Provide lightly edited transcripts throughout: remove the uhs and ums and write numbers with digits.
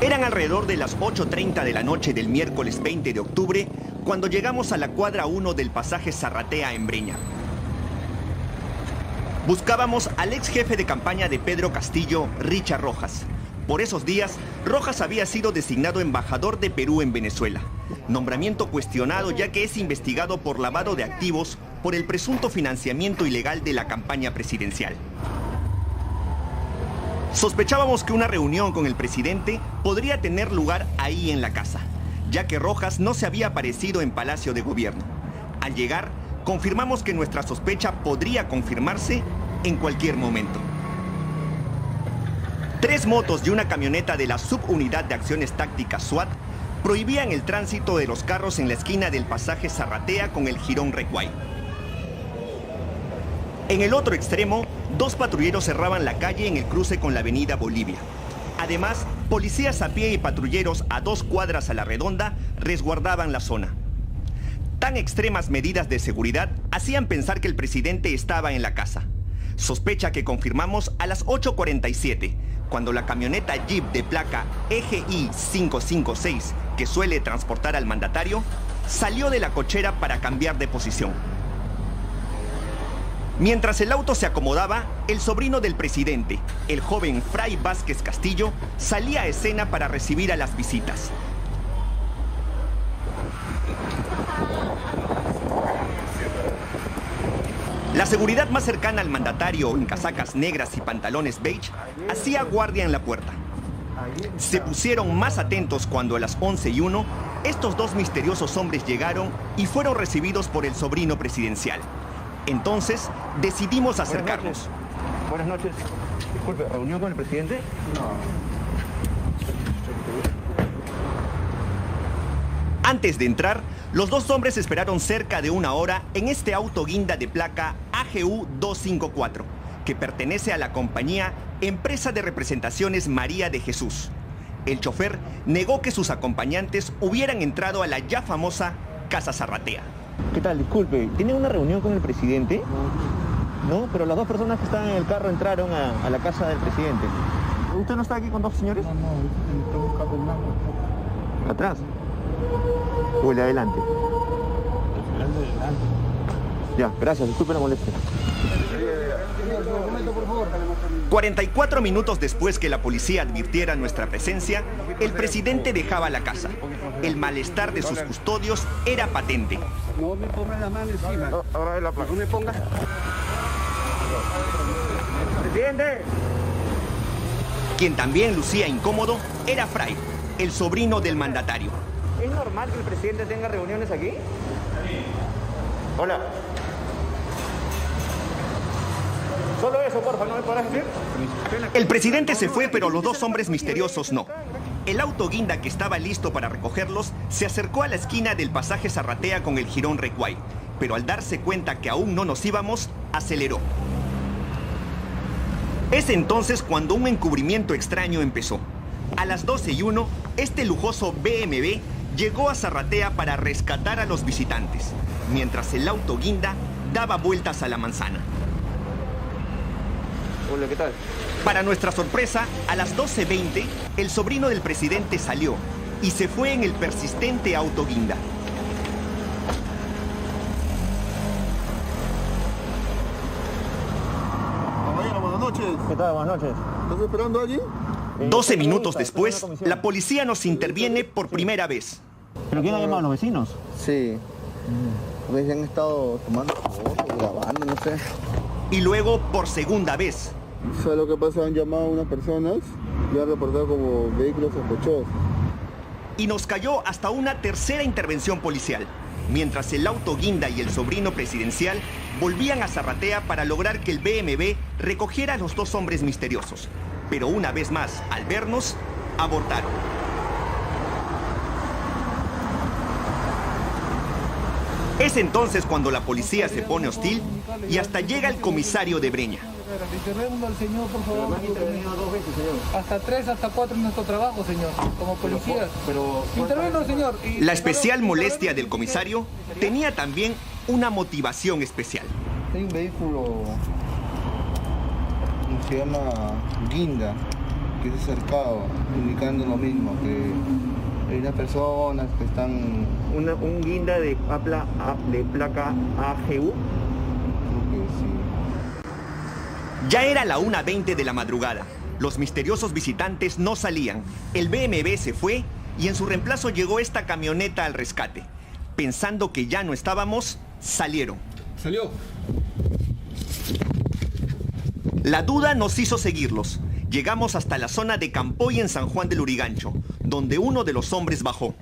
Eran alrededor de las 8:30 de la noche del miércoles 20 de octubre cuando llegamos a la cuadra 1 del pasaje Zarratea en Breña. Buscábamos al ex jefe de campaña de Pedro Castillo, Richard Rojas. Por esos días, Rojas había sido designado embajador de Perú en Venezuela. Nombramiento cuestionado ya que es investigado por lavado de activos por el presunto financiamiento ilegal de la campaña presidencial. Sospechábamos que una reunión con el presidente podría tener lugar ahí en la casa, ya que Rojas no se había aparecido en Palacio de Gobierno. Al llegar, confirmamos que nuestra sospecha podría confirmarse en cualquier momento. 3 motos y una camioneta de la Subunidad de Acciones Tácticas SWAT prohibían el tránsito de los carros en la esquina del pasaje Zarratea con el jirón Recuay. En el otro extremo, 2 patrulleros cerraban la calle en el cruce con la avenida Bolivia. Además, policías a pie y patrulleros a 2 cuadras a la redonda resguardaban la zona. Tan extremas medidas de seguridad hacían pensar que el presidente estaba en la casa. Sospecha que confirmamos a las 8:47, cuando la camioneta Jeep de placa EGI 556, que suele transportar al mandatario, salió de la cochera para cambiar de posición. Mientras el auto se acomodaba, el sobrino del presidente, el joven Fray Vázquez Castillo, salía a escena para recibir a las visitas. La seguridad más cercana al mandatario, en casacas negras y pantalones beige, hacía guardia en la puerta. Se pusieron más atentos cuando a las 11:01 estos 2 misteriosos hombres llegaron y fueron recibidos por el sobrino presidencial. Entonces decidimos acercarnos. Buenas noches. Disculpe, ¿reunión con el presidente? Antes de entrar, los 2 hombres esperaron cerca de 1 hora en este auto guinda de placa AGU 254, que pertenece a la compañía Empresa de Representaciones María de Jesús. El chofer negó que sus acompañantes hubieran entrado a la ya famosa Casa Zarratea. ¿Qué tal? Disculpe, ¿tiene una reunión con el presidente? No, pero las 2 personas que estaban en el carro entraron a la casa del presidente. ¿Usted no está aquí con 2 señores? No, estoy buscando el mapa. ¿Atrás? ¿O el de adelante? El de adelante. Ya, gracias, disculpe la molestia. 44 minutos después que la policía advirtiera nuestra presencia, el presidente dejaba la casa. El malestar de sus custodios era patente. No me pongas la mano encima. Ahora la placa. No me pongas. ¡Presidente! Quien también lucía incómodo era Fray, el sobrino del mandatario. ¿Es normal que el presidente tenga reuniones aquí? Hola. Solo eso, porfa, ¿no me podrás decir? El presidente se fue, pero los 2 hombres misteriosos no. El auto guinda que estaba listo para recogerlos se acercó a la esquina del pasaje Zarratea con el jirón Recuay, pero al darse cuenta que aún no nos íbamos, aceleró. Es entonces cuando un encubrimiento extraño empezó. A las 12:01, este lujoso BMW llegó a Zarratea para rescatar a los visitantes, mientras el auto guinda daba vueltas a la manzana. Hola, ¿qué tal? Para nuestra sorpresa, a las 12:20, el sobrino del presidente salió y se fue en el persistente auto guinda. Buenas noches. ¿Qué tal? Buenas noches. ¿Estás esperando allí? 12 minutos después, la policía nos interviene por primera vez. ¿Pero quién ha llamado a los vecinos? Sí. Pues han estado tomando fotos, grabando, no sé. Y luego por segunda vez. ¿Sabes lo que pasa? Han llamado a unas personas y han reportado como vehículos sospechosos. Y nos cayó hasta una tercera intervención policial, mientras el auto guinda y el sobrino presidencial volvían a Zarratea para lograr que el BMW recogiera a los 2 hombres misteriosos. Pero una vez más, al vernos, abortaron. Es entonces cuando la policía se pone hostil y hasta llega el comisario de Breña. Intervengo al señor, por favor. Me han intervenido 2 veces, señor. Hasta 3, hasta 4 en nuestro trabajo, señor, como policías. Pero Intervengo, señor. Y La especial molestia del comisario tenía también una motivación especial. Hay un vehículo que se llama Guinda, que se ha acercado indicando lo mismo, que hay unas personas que están... Un guinda de placa AGU. Creo que sí. Ya era la 1:20 de la madrugada. Los misteriosos visitantes no salían. El BMW se fue y en su reemplazo llegó esta camioneta al rescate. Pensando que ya no estábamos, salieron. Salió. La duda nos hizo seguirlos. Llegamos hasta la zona de Campoy en San Juan del Urigancho, donde uno de los hombres bajó.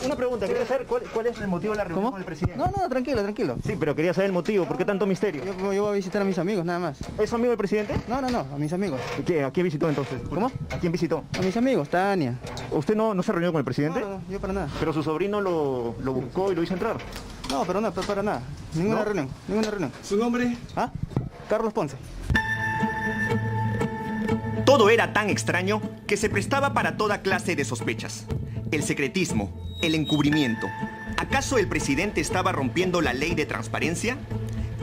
Una pregunta, quería saber cuál es el motivo de la reunión con el presidente. No, tranquilo. Sí, pero quería saber el motivo, ¿por qué tanto misterio? Yo voy a visitar a mis amigos, nada más. ¿Es su amigo el presidente? No, a mis amigos. ¿A quién visitó entonces? ¿Cómo? ¿A quién visitó? A mis amigos, Tania. ¿Usted no se reunió con el presidente? No, yo para nada. Pero su sobrino lo buscó y lo hizo entrar. No, pero para nada. Ninguna reunión. ¿Su nombre? ¿Ah? Carlos Ponce. Todo era tan extraño que se prestaba para toda clase de sospechas. El secretismo, el encubrimiento. ¿Acaso el presidente estaba rompiendo la ley de transparencia?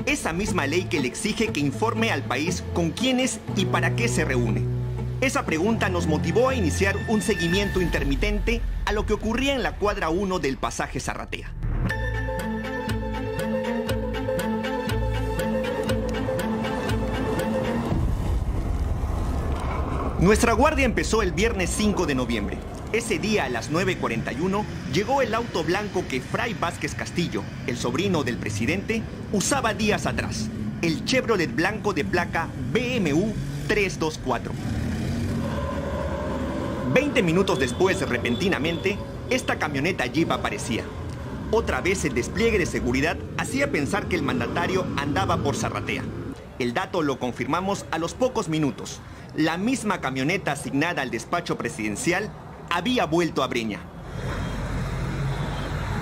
Esa misma ley que le exige que informe al país con quiénes y para qué se reúne. Esa pregunta nos motivó a iniciar un seguimiento intermitente a lo que ocurría en la cuadra 1 del pasaje Zarratea. Nuestra guardia empezó el viernes 5 de noviembre. Ese día a las 9:41 llegó el auto blanco que Fray Vázquez Castillo, el sobrino del presidente, usaba días atrás. El Chevrolet blanco de placa BMW 324. 20 minutos después, repentinamente, esta camioneta Jeep aparecía. Otra vez el despliegue de seguridad hacía pensar que el mandatario andaba por Zarratea. El dato lo confirmamos a los pocos minutos. La misma camioneta asignada al despacho presidencial había vuelto a Breña.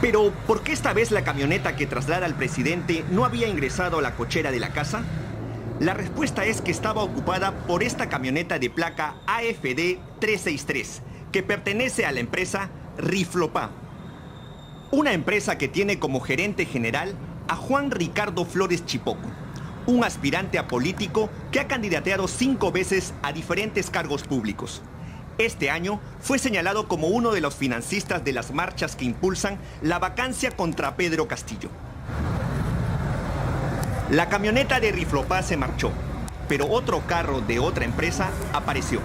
Pero, ¿por qué esta vez la camioneta que traslada al presidente no había ingresado a la cochera de la casa? La respuesta es que estaba ocupada por esta camioneta de placa AFD 363, que pertenece a la empresa Riflopá. Una empresa que tiene como gerente general a Juan Ricardo Flores Chipoco, un aspirante a político que ha candidateado 5 veces a diferentes cargos públicos. Este año fue señalado como uno de los financistas de las marchas que impulsan la vacancia contra Pedro Castillo. La camioneta de Riflopá se marchó, pero otro carro de otra empresa apareció.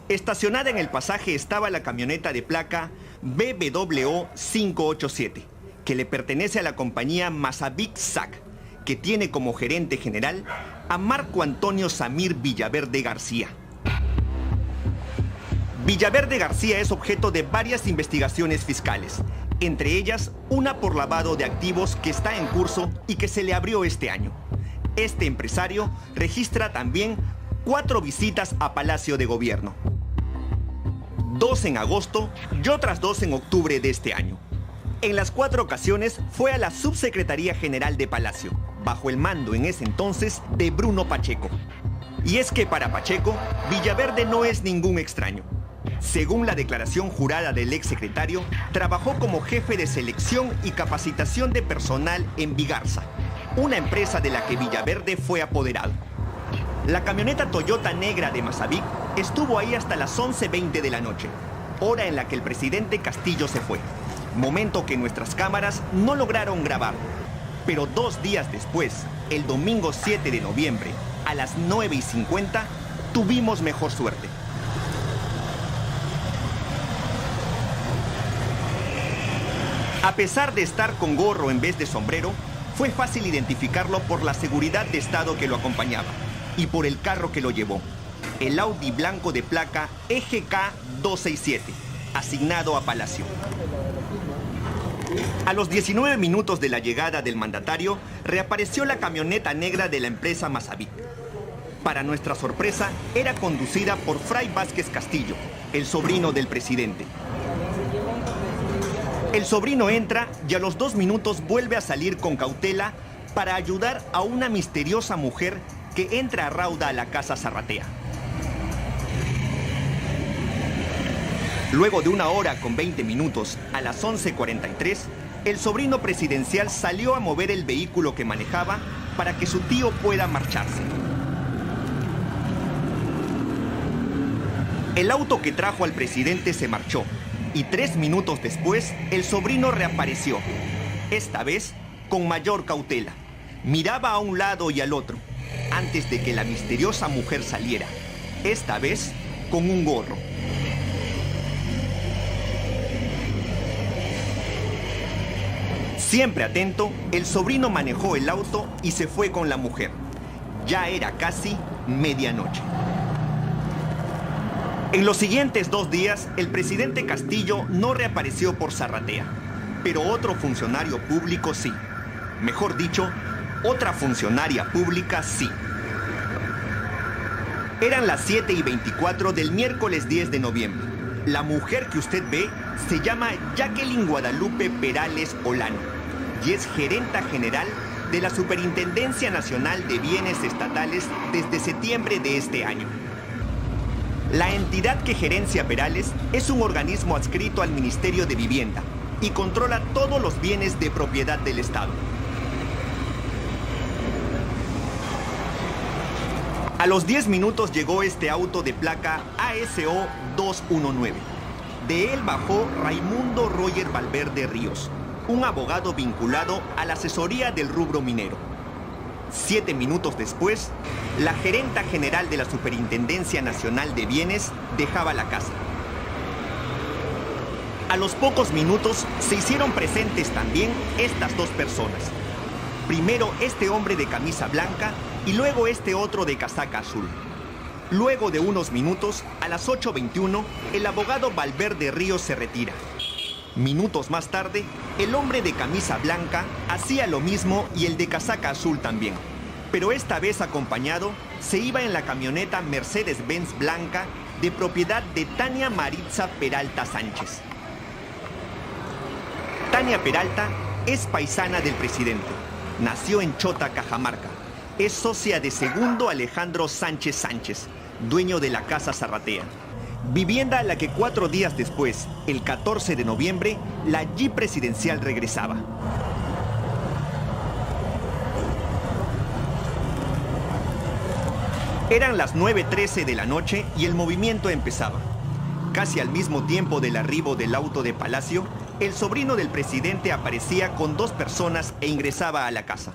Estacionada en el pasaje estaba la camioneta de placa BBWO 587, que le pertenece a la compañía Masavic SAC, que tiene como gerente general a Marco Antonio Samir Villaverde García. Villaverde García es objeto de varias investigaciones fiscales, entre ellas una por lavado de activos que está en curso y que se le abrió este año. Este empresario registra también 4 visitas a Palacio de Gobierno. 2 en agosto y otras 2 en octubre de este año. En las 4 ocasiones fue a la Subsecretaría General de Palacio, bajo el mando en ese entonces de Bruno Pacheco. Y es que para Pacheco, Villaverde no es ningún extraño. Según la declaración jurada del exsecretario, trabajó como jefe de selección y capacitación de personal en Vigarza, una empresa de la que Villaverde fue apoderado. La camioneta Toyota negra de Masavic estuvo ahí hasta las 11:20 de la noche, hora en la que el presidente Castillo se fue, momento que nuestras cámaras no lograron grabar. Pero 2 días después, el domingo 7 de noviembre, a las 9:50, tuvimos mejor suerte. A pesar de estar con gorro en vez de sombrero, fue fácil identificarlo por la seguridad de Estado que lo acompañaba y por el carro que lo llevó, el Audi blanco de placa EGK 267, asignado a Palacio. A los 19 minutos de la llegada del mandatario, reapareció la camioneta negra de la empresa Masavic. Para nuestra sorpresa, era conducida por Fray Vázquez Castillo, el sobrino del presidente. El sobrino entra y a los 2 minutos vuelve a salir con cautela para ayudar a una misteriosa mujer que entra a rauda a la casa Zarratea. Luego de 1 hora con 20 minutos, a las 11:43, el sobrino presidencial salió a mover el vehículo que manejaba para que su tío pueda marcharse. El auto que trajo al presidente se marchó y 3 minutos después el sobrino reapareció. Esta vez con mayor cautela. Miraba a un lado y al otro antes de que la misteriosa mujer saliera. Esta vez con un gorro. Siempre atento, el sobrino manejó el auto y se fue con la mujer. Ya era casi medianoche. En los siguientes 2 días, el presidente Castillo no reapareció por Zarratea, pero otro funcionario público sí. Mejor dicho, otra funcionaria pública sí. Eran las 7:24 del miércoles 10 de noviembre. La mujer que usted ve se llama Jacqueline Guadalupe Perales Olano y es gerenta general de la Superintendencia Nacional de Bienes Estatales desde septiembre de este año. La entidad que gerencia Perales es un organismo adscrito al Ministerio de Vivienda y controla todos los bienes de propiedad del Estado. A los 10 minutos llegó este auto de placa ASO 219. De él bajó Raimundo Roger Valverde Ríos, un abogado vinculado a la asesoría del rubro minero. 7 minutos después, la gerenta general de la Superintendencia Nacional de Bienes dejaba la casa. A los pocos minutos se hicieron presentes también estas 2 personas. Primero este hombre de camisa blanca y luego este otro de casaca azul. Luego de unos minutos, a las 8:21, el abogado Valverde Ríos se retira. Minutos más tarde, el hombre de camisa blanca hacía lo mismo y el de casaca azul también. Pero esta vez acompañado, se iba en la camioneta Mercedes-Benz blanca de propiedad de Tania Maritza Peralta Sánchez. Tania Peralta es paisana del presidente. Nació en Chota, Cajamarca. Es socia de Segundo Alejandro Sánchez Sánchez, dueño de la Casa Zarratea. Vivienda a la que 4 días después, el 14 de noviembre, la Jeep presidencial regresaba. Eran las 9:13 de la noche y el movimiento empezaba. Casi al mismo tiempo del arribo del auto de Palacio, el sobrino del presidente aparecía con 2 personas e ingresaba a la casa.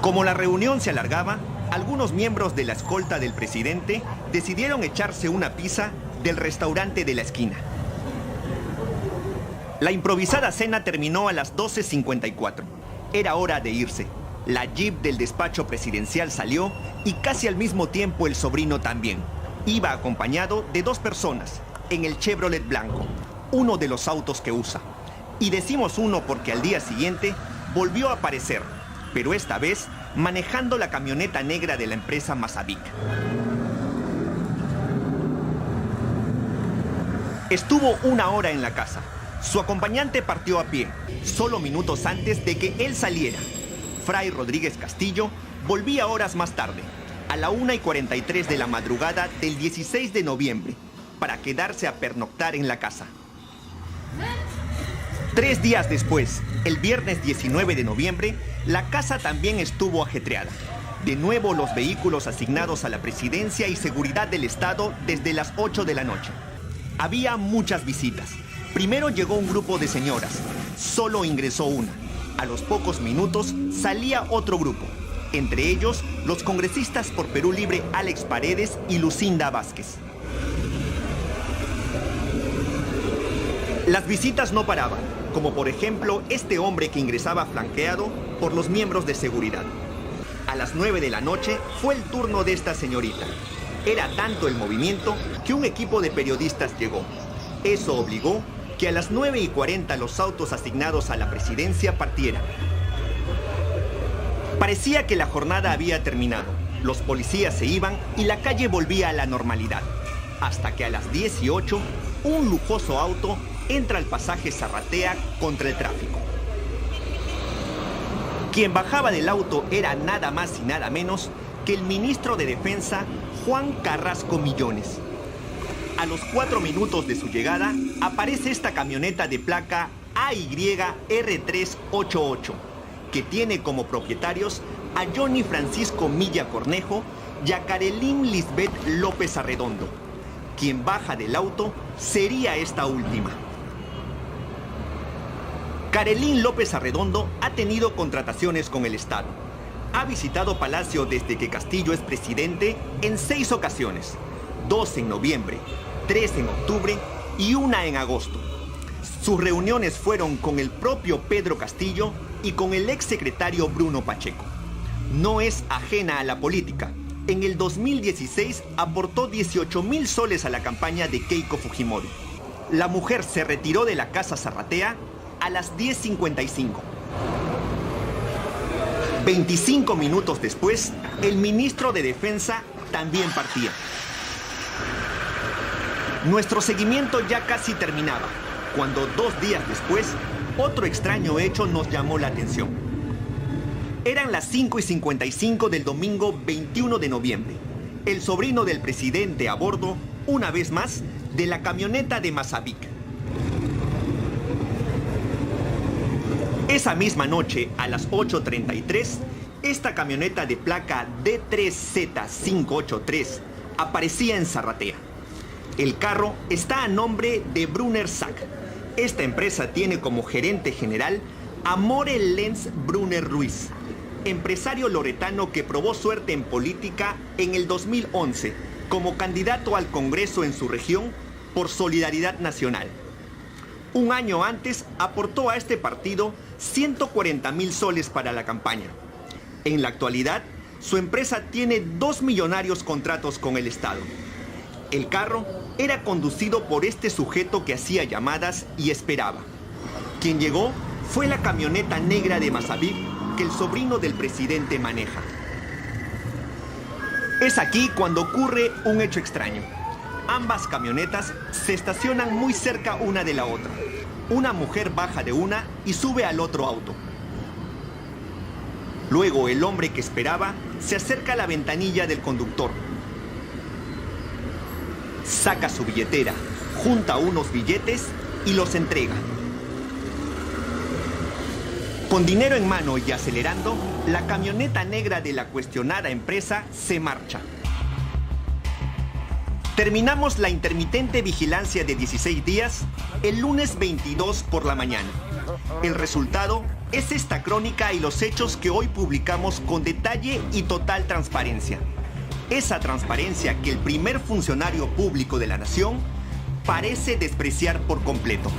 Como la reunión se alargaba, algunos miembros de la escolta del presidente decidieron echarse una pizza del restaurante de la esquina. La improvisada cena terminó a las 12:54. Era hora de irse. La Jeep del despacho presidencial salió y casi al mismo tiempo el sobrino también. Iba acompañado de 2 personas en el Chevrolet blanco, uno de los autos que usa. Y decimos uno porque al día siguiente volvió a aparecer, pero esta vez manejando la camioneta negra de la empresa Mazavic. Estuvo 1 hora en la casa. Su acompañante partió a pie, solo minutos antes de que él saliera. Fray Rodríguez Castillo volvía horas más tarde, a la 1:43 de la madrugada del 16 de noviembre, para quedarse a pernoctar en la casa. 3 días después, el viernes 19 de noviembre, la casa también estuvo ajetreada. De nuevo los vehículos asignados a la presidencia y seguridad del Estado desde las 8 de la noche. Había muchas visitas. Primero llegó un grupo de señoras. Solo ingresó una. A los pocos minutos salía otro grupo. Entre ellos, los congresistas por Perú Libre Alex Paredes y Lucinda Vázquez. Las visitas no paraban, como por ejemplo este hombre que ingresaba flanqueado por los miembros de seguridad. A las 9 de la noche fue el turno de esta señorita. Era tanto el movimiento que un equipo de periodistas llegó. Eso obligó que a las 9:40 los autos asignados a la presidencia partieran. Parecía que la jornada había terminado. Los policías se iban y la calle volvía a la normalidad. Hasta que a las 10:08, un lujoso auto entra al pasaje Zarratea contra el tráfico. Quien bajaba del auto era nada más y nada menos que el ministro de Defensa, Juan Carrasco Millones. A los 4 minutos de su llegada, aparece esta camioneta de placa AYR388, que tiene como propietarios a Johnny Francisco Milla Cornejo Yacarelín Lisbeth López Arredondo. Quien baja del auto sería esta última. Carelín López Arredondo ha tenido contrataciones con el Estado. Ha visitado Palacio desde que Castillo es presidente en 6 ocasiones, 2 en noviembre, 3 en octubre y 1 en agosto. Sus reuniones fueron con el propio Pedro Castillo y con el exsecretario Bruno Pacheco. No es ajena a la política. En el 2016 aportó 18,000 soles a la campaña de Keiko Fujimori. La mujer se retiró de la Casa Zarratea a las 10:55. 25 minutos después, el ministro de Defensa también partía. Nuestro seguimiento ya casi terminaba, cuando 2 días después, otro extraño hecho nos llamó la atención. Eran las 5:55 del domingo 21 de noviembre. El sobrino del presidente a bordo, una vez más, de la camioneta de Mazavic. Esa misma noche, a las 8:33, esta camioneta de placa D3Z583 aparecía en Zarratea. El carro está a nombre de Brunner Sack. Esta empresa tiene como gerente general a Morel Lenz Brunner Ruiz, empresario loretano que probó suerte en política en el 2011 como candidato al Congreso en su región por Solidaridad Nacional. Un año antes aportó a este partido 140,000 soles para la campaña. En la actualidad, su empresa tiene 2 millonarios contratos con el Estado. El carro era conducido por este sujeto que hacía llamadas y esperaba. Quien llegó fue la camioneta negra de Mazavic que el sobrino del presidente maneja. Es aquí cuando ocurre un hecho extraño. Ambas camionetas se estacionan muy cerca una de la otra. Una mujer baja de una y sube al otro auto. Luego el hombre que esperaba se acerca a la ventanilla del conductor. Saca su billetera, junta unos billetes y los entrega. Con dinero en mano y acelerando, la camioneta negra de la cuestionada empresa se marcha. Terminamos la intermitente vigilancia de 16 días el lunes 22 por la mañana. El resultado es esta crónica y los hechos que hoy publicamos con detalle y total transparencia. Esa transparencia que el primer funcionario público de la nación parece despreciar por completo.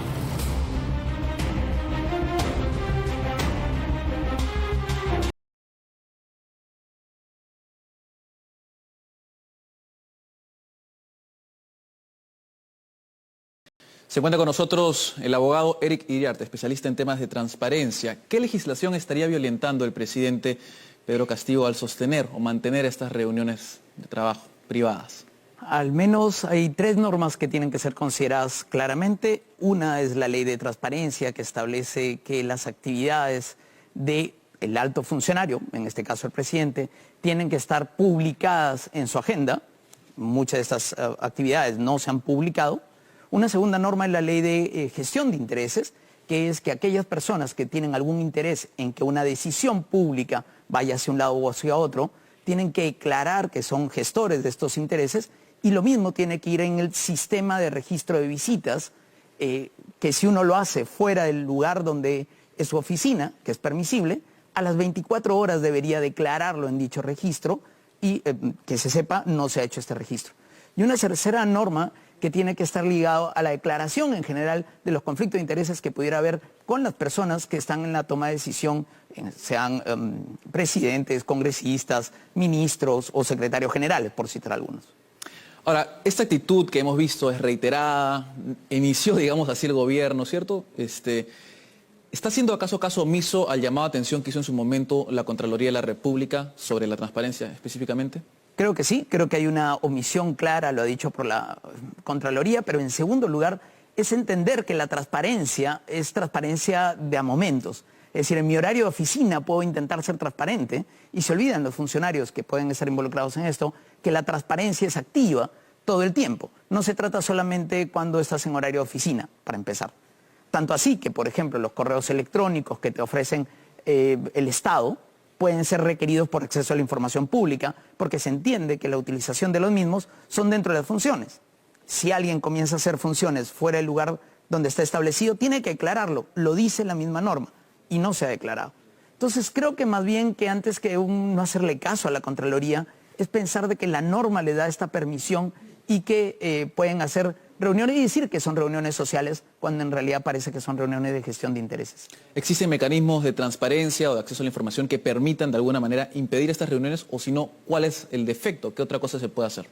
Se encuentra con nosotros el abogado Eric Iriarte, especialista en temas de transparencia. ¿Qué legislación estaría violentando el presidente Pedro Castillo al sostener o mantener estas reuniones de trabajo privadas? Al menos hay 3 normas que tienen que ser consideradas claramente. Una es la ley de transparencia, que establece que las actividades del alto funcionario, en este caso el presidente, tienen que estar publicadas en su agenda. Muchas de estas actividades no se han publicado. Una segunda norma es la ley de gestión de intereses, que es que aquellas personas que tienen algún interés en que una decisión pública vaya hacia un lado o hacia otro, tienen que declarar que son gestores de estos intereses, y lo mismo tiene que ir en el sistema de registro de visitas, que si uno lo hace fuera del lugar donde es su oficina, que es permisible, a las 24 horas debería declararlo en dicho registro y que se sepa no se ha hecho este registro. Y una tercera norma que tiene que estar ligado a la declaración en general de los conflictos de intereses que pudiera haber con las personas que están en la toma de decisión, sean presidentes, congresistas, ministros o secretarios generales, por citar algunos. Ahora, esta actitud que hemos visto es reiterada, inició, digamos así, el gobierno, ¿cierto? ¿Está siendo acaso caso omiso al llamado de atención que hizo en su momento la Contraloría de la República sobre la transparencia específicamente? Creo que sí, creo que hay una omisión clara, lo ha dicho por la Contraloría, pero en segundo lugar es entender que la transparencia es transparencia de a momentos. Es decir, en mi horario de oficina puedo intentar ser transparente y se olvidan los funcionarios que pueden estar involucrados en esto, que la transparencia es activa todo el tiempo. No se trata solamente cuando estás en horario de oficina, para empezar. Tanto así que, por ejemplo, los correos electrónicos que te ofrecen el Estado, pueden ser requeridos por acceso a la información pública, porque se entiende que la utilización de los mismos son dentro de las funciones. Si alguien comienza a hacer funciones fuera del lugar donde está establecido, tiene que declararlo, lo dice la misma norma, y no se ha declarado. Entonces creo que más bien que antes que no hacerle caso a la Contraloría, es pensar de que la norma le da esta permisión y que pueden hacer reuniones y decir que son reuniones sociales cuando en realidad parece que son reuniones de gestión de intereses. ¿Existen mecanismos de transparencia o de acceso a la información que permitan de alguna manera impedir estas reuniones o si no, cuál es el defecto? ¿Qué otra cosa se puede hacer?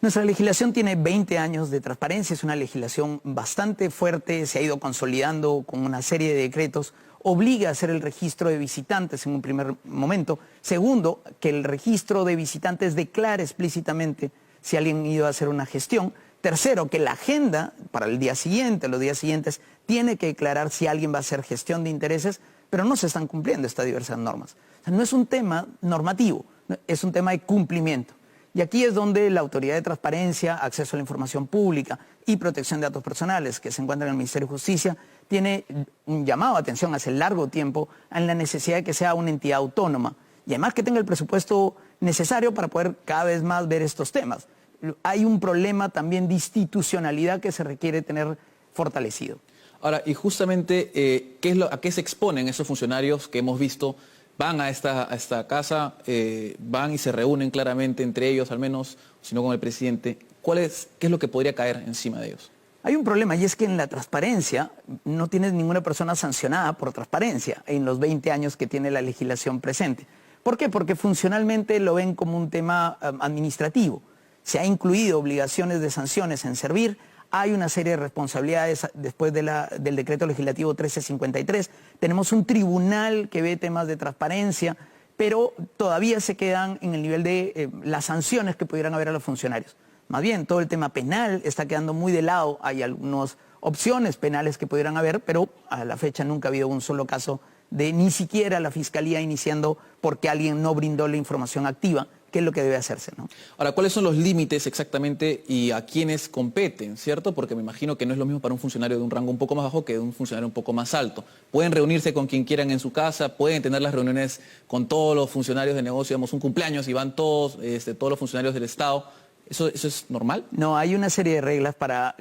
Nuestra legislación tiene 20 años de transparencia, es una legislación bastante fuerte, se ha ido consolidando con una serie de decretos, obliga a hacer el registro de visitantes en un primer momento. Segundo, que el registro de visitantes declare explícitamente si alguien iba a hacer una gestión. Tercero, que la agenda para el día siguiente, los días siguientes, tiene que declarar si alguien va a hacer gestión de intereses, pero no se están cumpliendo estas diversas normas. O sea, no es un tema normativo, es un tema de cumplimiento. Y aquí es donde la Autoridad de Transparencia, Acceso a la Información Pública y Protección de Datos Personales, que se encuentra en el Ministerio de Justicia, tiene un llamado de atención hace largo tiempo en la necesidad de que sea una entidad autónoma y además que tenga el presupuesto necesario para poder cada vez más ver estos temas. Hay un problema también de institucionalidad que se requiere tener fortalecido. Ahora, y justamente, ¿a qué se exponen esos funcionarios que hemos visto? Van a esta casa, van y se reúnen claramente entre ellos, al menos, si no con el presidente. ¿Qué es lo que podría caer encima de ellos? Hay un problema y es que en la transparencia no tienes ninguna persona sancionada por transparencia en los 20 años que tiene la legislación presente. ¿Por qué? Porque funcionalmente lo ven como un tema administrativo. Se ha incluido obligaciones de sanciones en servir, hay una serie de responsabilidades después del decreto legislativo 1353. Tenemos un tribunal que ve temas de transparencia, pero todavía se quedan en el nivel de las sanciones que pudieran haber a los funcionarios. Más bien, todo el tema penal está quedando muy de lado. Hay algunas opciones penales que pudieran haber, pero a la fecha nunca ha habido un solo caso de ni siquiera la Fiscalía iniciando porque alguien no brindó la información activa, que es lo que debe hacerse, ¿no? Ahora, ¿cuáles son los límites exactamente y a quiénes competen, cierto? Porque me imagino que no es lo mismo para un funcionario de un rango un poco más bajo que de un funcionario un poco más alto. Pueden reunirse con quien quieran en su casa, pueden tener las reuniones con todos los funcionarios de negocio, digamos un cumpleaños y van todos los funcionarios del Estado. ¿Eso es normal? No, hay una serie de reglas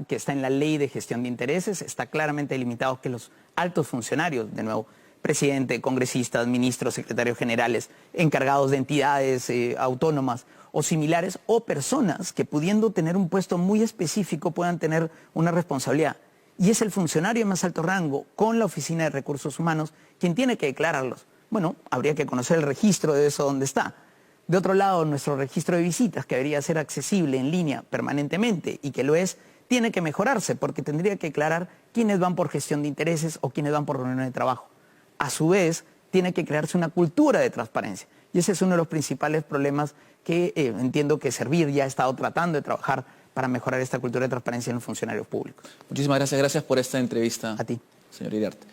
que está en la Ley de Gestión de Intereses, está claramente delimitado que los altos funcionarios, de nuevo, presidente, congresistas, ministros, secretarios generales, encargados de entidades autónomas o similares, o personas que pudiendo tener un puesto muy específico puedan tener una responsabilidad. Y es el funcionario de más alto rango con la Oficina de Recursos Humanos quien tiene que declararlos. Bueno, habría que conocer el registro de eso donde está. De otro lado, nuestro registro de visitas, que debería ser accesible en línea permanentemente y que lo es, tiene que mejorarse porque tendría que declarar quiénes van por gestión de intereses o quiénes van por reuniones de trabajo. A su vez, tiene que crearse una cultura de transparencia. Y ese es uno de los principales problemas que entiendo que Servir ya ha estado tratando de trabajar para mejorar esta cultura de transparencia en los funcionarios públicos. Muchísimas gracias por esta entrevista. A ti. Señor Iriarte.